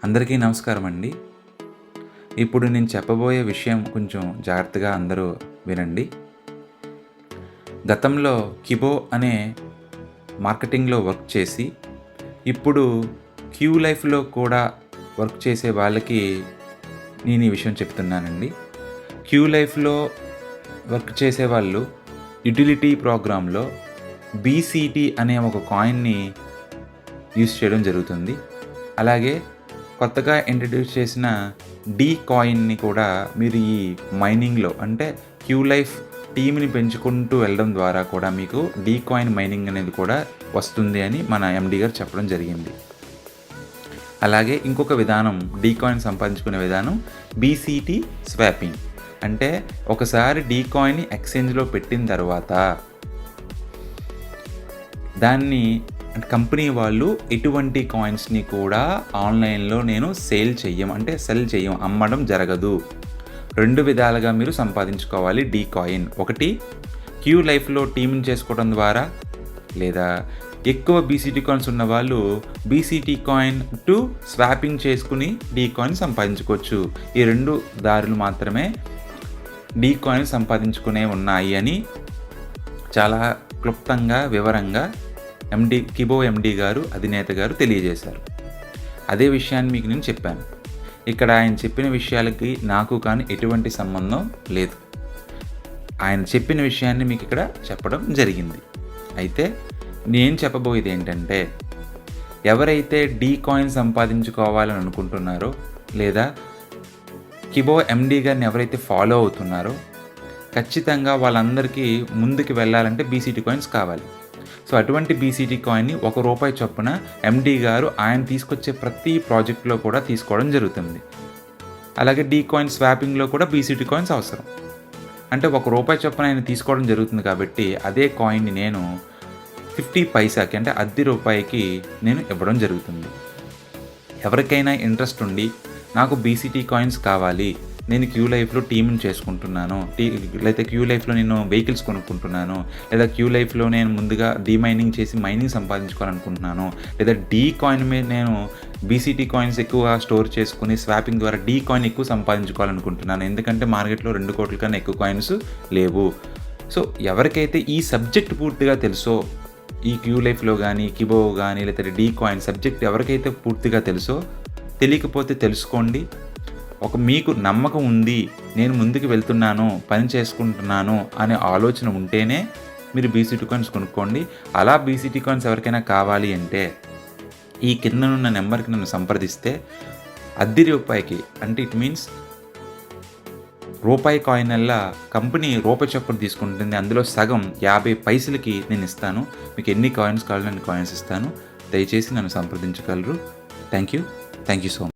అందరికీ నమస్కారం అండి. ఇప్పుడు నేను చెప్పబోయే విషయం కొంచెం జాగ్రత్తగా అందరూ వినండి. గతంలో కిబో అనే మార్కెటింగ్‌లో వర్క్ చేసి, ఇప్పుడు క్యూ లైఫ్‌లో కూడా వర్క్ చేసే వాళ్ళకి నేను ఈ విషయం చెప్తున్నానండి. క్యూ లైఫ్‌లో వర్క్ చేసేవాళ్ళు యుటిలిటీ ప్రోగ్రామ్‌లో బీసీటీ అనే ఒక కాయిన్‌ని యూజ్ చేయడం జరుగుతుంది. అలాగే కొత్తగా ఇంట్రడ్యూస్ చేసిన డీ కాయిన్‌ని కూడా మీరు ఈ మైనింగ్‌లో అంటే క్యూ లైఫ్ టీమ్‌ని పెంచుకుంటూ వెళ్ళడం ద్వారా కూడా మీకు డీ కాయిన్ మైనింగ్ అనేది కూడా వస్తుంది అని మన ఎండీ గారు చెప్పడం జరిగింది. అలాగే ఇంకొక విధానం డీ కాయిన్ సంపాదించుకునే విధానం బీసీటీ స్వాపింగ్. అంటే ఒకసారి డీ కాయిన్‌ని ఎక్స్‌చేంజ్‌లో పెట్టిన తర్వాత దాన్ని కంపెనీ వాళ్ళు ఎటువంటి కాయిన్స్‌ని కూడా ఆన్‌లైన్‌లో సెల్ చెయ్యం, అమ్మడం జరగదు. 2 విధాలుగా మీరు సంపాదించుకోవాలి డీ కాయిన్. ఒకటి క్యూ లైఫ్‌లో టీమ్‌ని చేసుకోవడం ద్వారా, లేదా ఎక్కువ బీసీటీ కాయిన్స్ ఉన్నవాళ్ళు బీసీటీ కాయిన్ టు స్వాపింగ్ చేసుకుని డీ కాయిన్ సంపాదించుకోవచ్చు. ఈ 2 దారులు మాత్రమే డీ కాయిన్ సంపాదించుకునే ఉన్నాయి అని చాలా క్లుప్తంగా, వివరంగా కిబో ఎండీ గారు, అధినేత గారు తెలియజేశారు. అదే విషయాన్ని మీకు నేను చెప్పాను. ఇక్కడ ఆయన చెప్పిన విషయాలకి నాకు కానీ ఎటువంటి సంబంధం లేదు. ఆయన చెప్పిన విషయాన్ని మీకు ఇక్కడ చెప్పడం జరిగింది. అయితే నేను చెప్పబోయేది ఏంటంటే, ఎవరైతే డీ కాయిన్ సంపాదించుకోవాలని అనుకుంటున్నారో, లేదా కిబో ఎండీ గారిని ఎవరైతే ఫాలో అవుతున్నారో, ఖచ్చితంగా వాళ్ళందరికీ ముందుకు వెళ్ళాలంటే బీసీటీ కాయిన్స్ కావాలి. సో అటువంటి బీసీటీ కాయిన్ని ₹1 చొప్పున ఎండీ గారు ఆయన తీసుకొచ్చే ప్రతి ప్రాజెక్ట్లో కూడా తీసుకోవడం జరుగుతుంది. అలాగే డీ కాయిన్ స్వాపింగ్లో కూడా బీసీటీ కాయిన్స్ అవసరం. అంటే ₹1 చొప్పున ఆయన తీసుకోవడం జరుగుతుంది కాబట్టి అదే కాయిన్ని నేను 50 పైసాకి అంటే ₹0.10 నేను ఇవ్వడం జరుగుతుంది. ఎవరికైనా ఇంట్రెస్ట్ ఉండి నాకు బీసీటీ కాయిన్స్ కావాలి, నేను క్యూ లైఫ్‌లో టీమ్‌ని చేసుకుంటున్నాను, లేదా క్యూ లైఫ్‌లో నేను వెహికల్స్ కొనుక్కుంటున్నాను, లేదా క్యూ లైఫ్‌లో నేను ముందుగా డీమైనింగ్ చేసి మైనింగ్ సంపాదించుకోవాలనుకుంటున్నాను, లేదా డీ కాయిన్ మీద నేను బీసీటీ కాయిన్స్ ఎక్కువ స్టోర్ చేసుకుని స్వాపింగ్ ద్వారా డీ కాయిన్ ఎక్కువ సంపాదించుకోవాలనుకుంటున్నాను. ఎందుకంటే మార్కెట్లో 2 కోట్ల కన్నా ఎక్కువ కాయిన్స్ లేవు. సో ఎవరికైతే ఈ సబ్జెక్ట్ పూర్తిగా తెలుసో, ఈ క్యూ లైఫ్‌లో కానీ, కిబో కానీ, లేదా డీ కాయిన్ సబ్జెక్ట్ ఎవరికైతే పూర్తిగా తెలుసో, తెలియకపోతే తెలుసుకోండి. మీకు నమ్మకం ఉంది, నేను ముందుకు వెళ్తున్నాను, పని చేసుకుంటున్నాను అనే ఆలోచన ఉంటేనే మీరు బీసీటీ కాయిన్స్ కొనుక్కోండి. అలా బీసీటీ కాయిన్స్ ఎవరికైనా కావాలి అంటే ఈ కిందనున్న నెంబర్కి నన్ను సంప్రదిస్తే ₹10 అంటే ఇట్ మీన్స్ రూపాయి కాయినల్లా కంపెనీ ₹1 చొప్పున తీసుకుంటుంది. అందులో సగం 50 పైసలకి నేను ఇస్తాను. మీకు ఎన్ని కాయిన్స్ కావాలో నేను కాయిన్స్ ఇస్తాను. దయచేసి నన్ను సంప్రదించగలరు. Thank you so much.